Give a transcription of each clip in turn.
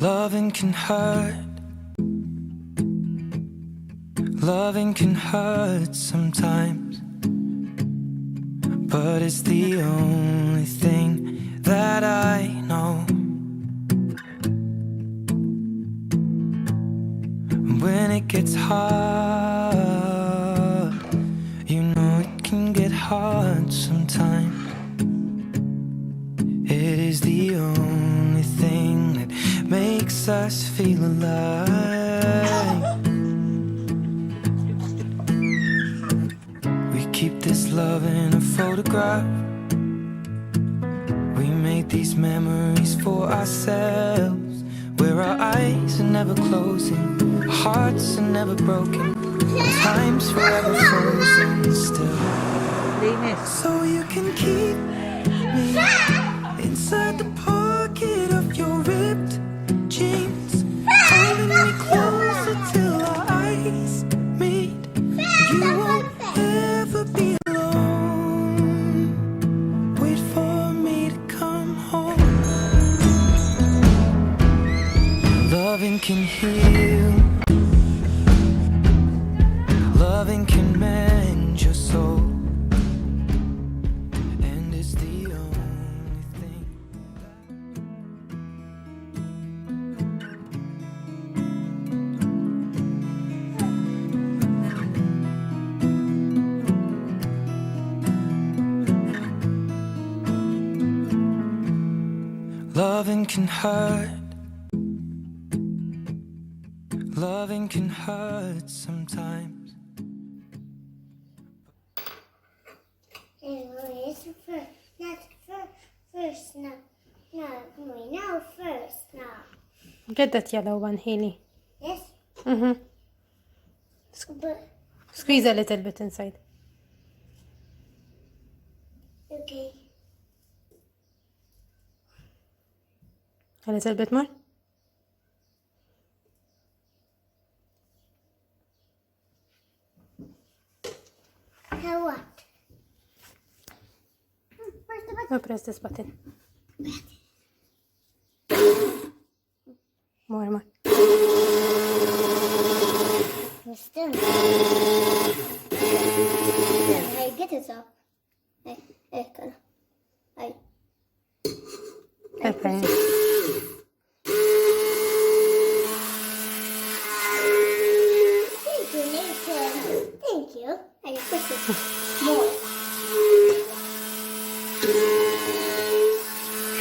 Loving can hurt. Loving can hurt sometimes, but it's the only thing that I know. When it gets hard, you know it can get hard sometimes. It is the only thing that makes us feel alive. We keep this love in a photograph. We make these memories for ourselves, where our eyes are never closing, our hearts are never broken, time's forever frozen still. So you can keep me inside the pocket of your ripped jeans, holding me closer till our eyes meet. You won't ever be alone. Wait for me to come home. Loving can heal. Loving can mend your soul. And it's the only thing. Loving can hurt. Loving can hurt sometimes. It's first, not first now. No, we know first now. Get that yellow one, Haley. Yes, Mm-hmm. but Squeeze a little bit inside. okay. A little bit more. Now what? Where's the button? Now press this button. More. It's done. Hey, get it up. Hey, come. Hey. Okay. Thank you, Nathan. Thank you. I push it more.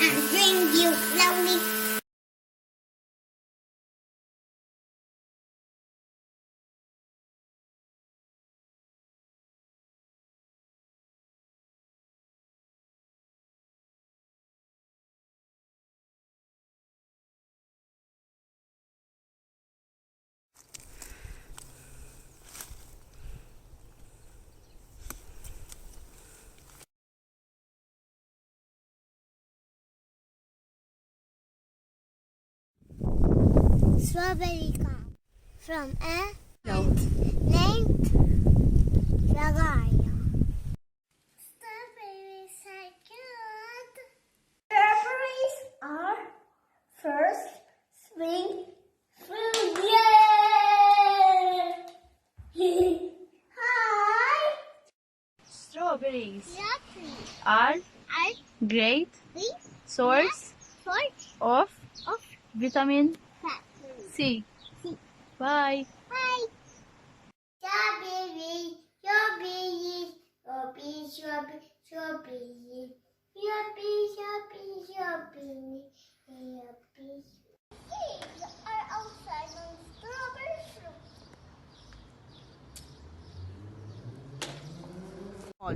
And bring you slowly. Strawberry corn from a named Ragaya. Strawberries are good. Strawberries are first spring fruit. Yay! Hi. Strawberries Lovely. are I great source sort of of vitamin fat. C. Bye. Hi. Strawberry, strawberry, strawberry, strawberry, strawberry, strawberry, strawberry, strawberry. Pigs are outside on strawberry fruit.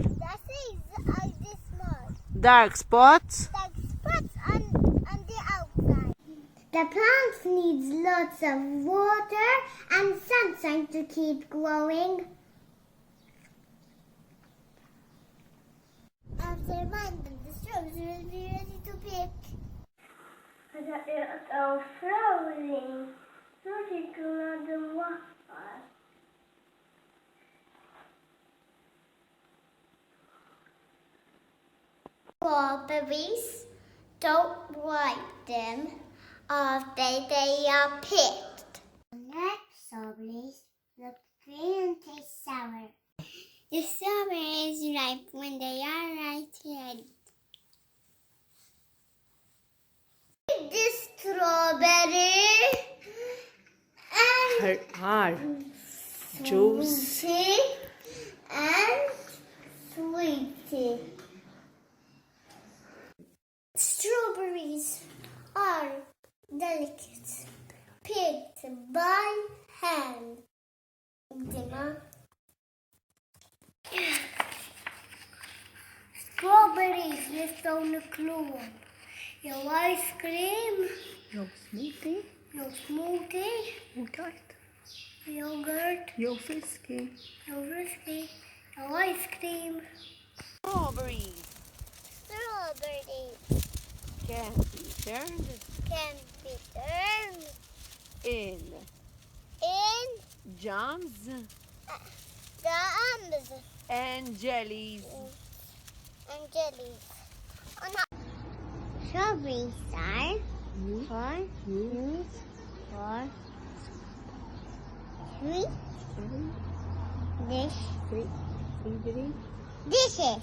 The seeds are this small. Dark spots. Like spots on the outside. The plants needs lots of water and sunshine to keep growing. After random, the strawberries will be ready to pick. It's all flowering. Looking around the water. Strawberries, don't wipe them after they are picked. Red strawberries look green and taste sour. The strawberries ripe when they are ready. This strawberry and juice. juicy and sweetie. Strawberries are delicate, picked by hand. Dimmer. Strawberries يستوون كلهم. Your ice cream, Your smoothie. your smoothie, Yogurt. yogurt, Your frisky. your whiskey, your ice cream. Strawberries Strawberries can be turned can be turned in in jams jams and jellies. and jellies. Strawberries are for use for sweet dishes.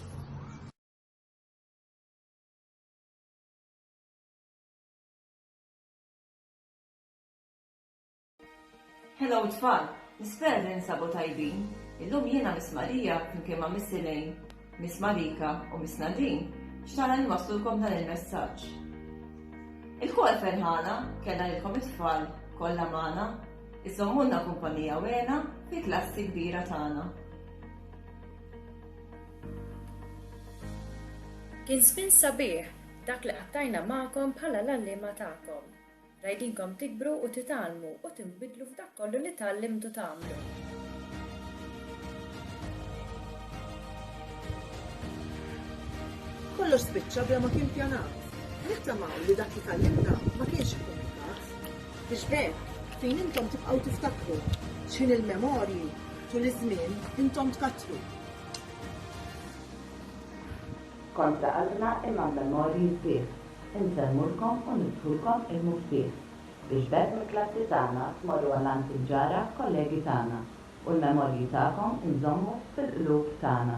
Hello tfal, nispera li nsabu tajbin. Illum jiena Miss Marija flimkien ma' Miss Elaine, Miss Marika u Miss Nadine xtara nwaslulkom dan il-messaġġ. Il-kol ferħana kellna lilkom it-tfal kollha magħna, iżommulna kumpanija wena fi klassi kbira tagħna. Kien żmien sabiħ dak li qattajna magħkom bħala l-allima tagħkom. Rajdinkom tikbru u titalmu u tinbidlu f'dak kollu li tallimtu tagħmlu. Kollox spiċċa bla ma kien pjanat. Nittamaw li dak li tallimna ma kienx komplikat. Biex hekk fejn intom tibqgħu tiftakru x'in il-memorji tul iż-żmien intom tkattru. Kontra qalbna imma memorji sbieħ. Insemmulkom u nidħulkom il-muftiħ biex bekk mill-klassi tagħna tmorru għall-anti ġara kollegi tagħna u l-memorji tagħkom inżommu fil-qlub tagħna.